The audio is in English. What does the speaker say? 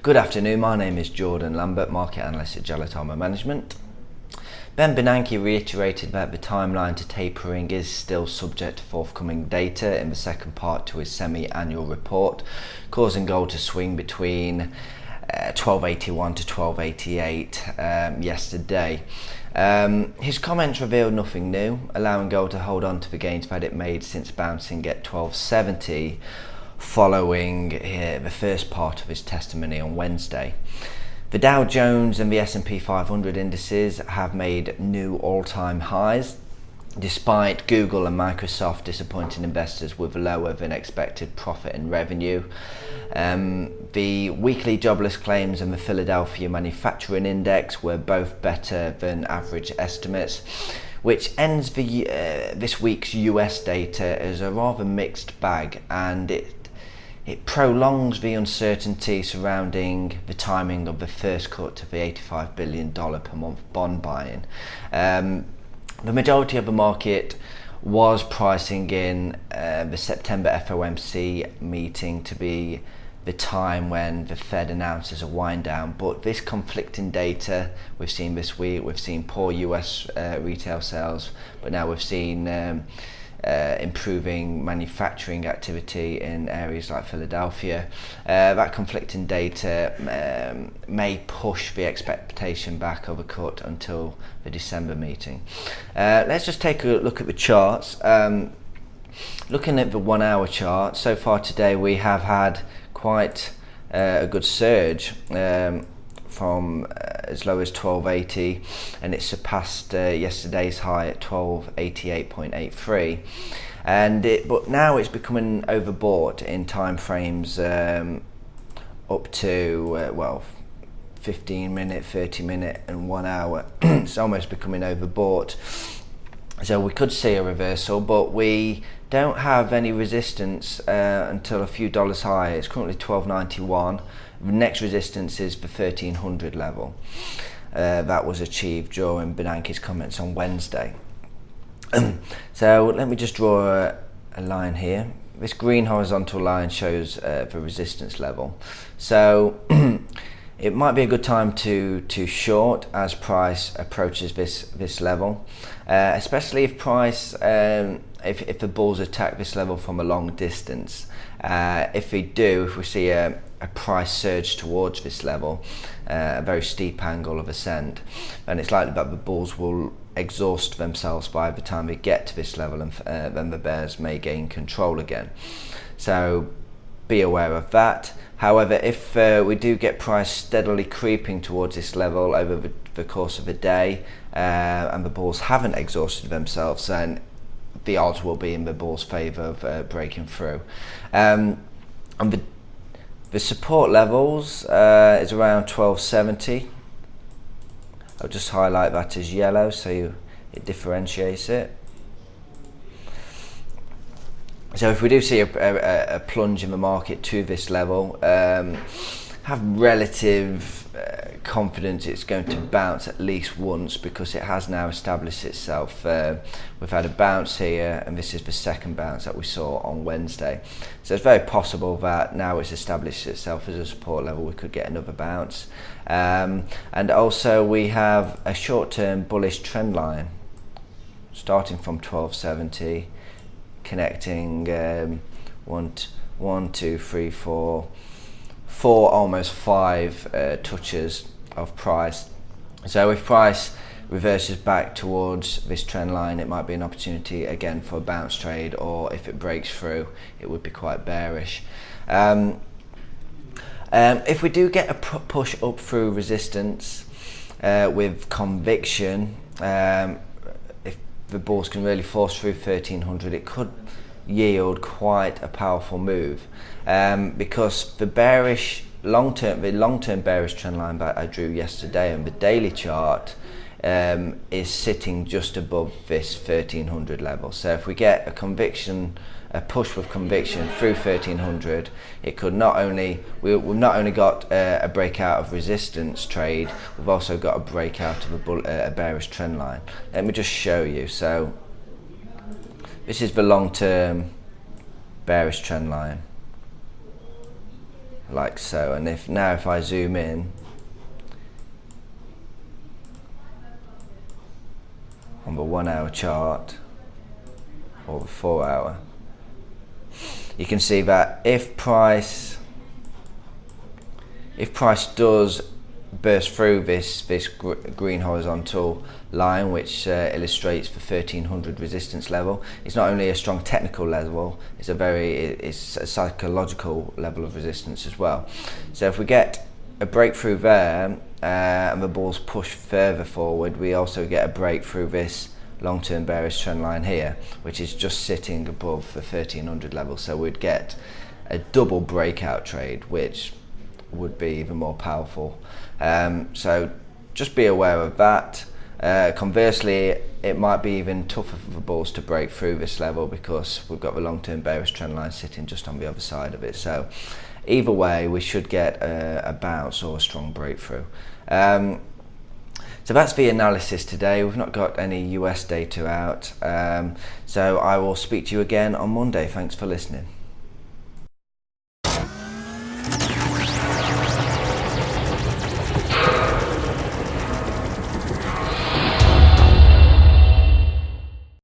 Good afternoon, my name is Jordan Lambert, market analyst at Gelatomo Management. Bernanke reiterated that the timeline to tapering is still subject to forthcoming data in the second part to his semi-annual report, causing gold to swing between 1281 to 1288 yesterday. His comments revealed nothing new, allowing gold to hold on to the gains that it made since bouncing at 1270 following the first part of his testimony on Wednesday. The Dow Jones and the S&P 500 indices have made new all-time highs, despite Google and Microsoft disappointing investors with lower than expected profit and revenue. The weekly jobless claims and the Philadelphia manufacturing index were both better than average estimates, which ends this week's US data as a rather mixed bag, and it prolongs the uncertainty surrounding the timing of the first cut of the $85 billion per month bond buying. The majority of the market was pricing in the September FOMC meeting to be the time when the Fed announces a wind down, but this conflicting data we've seen this week, we've seen poor US retail sales, but now we've seen improving manufacturing activity in areas like Philadelphia. That conflicting data may push the expectation back of a cut until the December meeting. Let's just take a look at the charts. Looking at the 1 hour chart, so far today we have had quite a good surge from as low as 1280, and it surpassed yesterday's high at 1288.83, but now it's becoming overbought in time frames up to 15 minute, 30 minute and 1 hour. It's almost becoming overbought, so we could see a reversal, but we don't have any resistance until a few dollars higher. It's currently 1291. The next resistance is the 1300 level. That was achieved during Bernanke's comments on Wednesday. So let me just draw a line here. This green horizontal line shows the resistance level. So it might be a good time to short as price approaches this level, especially if price if the bulls attack this level from a long distance. If we see a price surge towards this level, a very steep angle of ascent, and it's likely that the bulls will exhaust themselves by the time they get to this level, and then the bears may gain control again. So be aware of that. However, if we do get price steadily creeping towards this level over the course of a day, and the bulls haven't exhausted themselves, then the odds will be in the bulls' favour of breaking through. And the support levels is around 1270. I'll just highlight that as yellow so it differentiates it. So if we do see a plunge in the market to this level, have relative confidence it's going to bounce at least once, because it has now established itself. We've had a bounce here, and this is the second bounce that we saw on Wednesday. So it's very possible that now it's established itself as a support level, we could get another bounce. And also we have a short-term bullish trend line starting from 1270, connecting one, two, three, four, almost five touches of price. So if price reverses back towards this trend line, it might be an opportunity again for a bounce trade, or if it breaks through, it would be quite bearish. If we do get a push up through resistance with conviction, if the bulls can really force through 1300, it could yield quite a powerful move, because the long-term bearish trend line that I drew yesterday on the daily chart is sitting just above this 1300 level. So if we get a push with conviction through 1300, it could we've not only got a breakout of resistance trade, we've also got a breakout of a bearish trend line. Let me just show you. So this is the long-term bearish trend line. like so. And if I zoom in on the 1 hour chart or the 4 hour, you can see that if price does burst through this green horizontal line, which illustrates the 1300 resistance level, it's not only a strong technical level, it's a psychological level of resistance as well. So if we get a breakthrough there and the bulls push further forward, we also get a break through this long-term bearish trend line here, which is just sitting above the 1300 level. So we'd get a double breakout trade, which would be even more powerful. So just be aware of that. Conversely, it might be even tougher for the bulls to break through this level because we've got the long-term bearish trend line sitting just on the other side of it. So either way, we should get a bounce or a strong breakthrough. So that's the analysis today. We've not got any US data out. So I will speak to you again on Monday. Thanks for listening.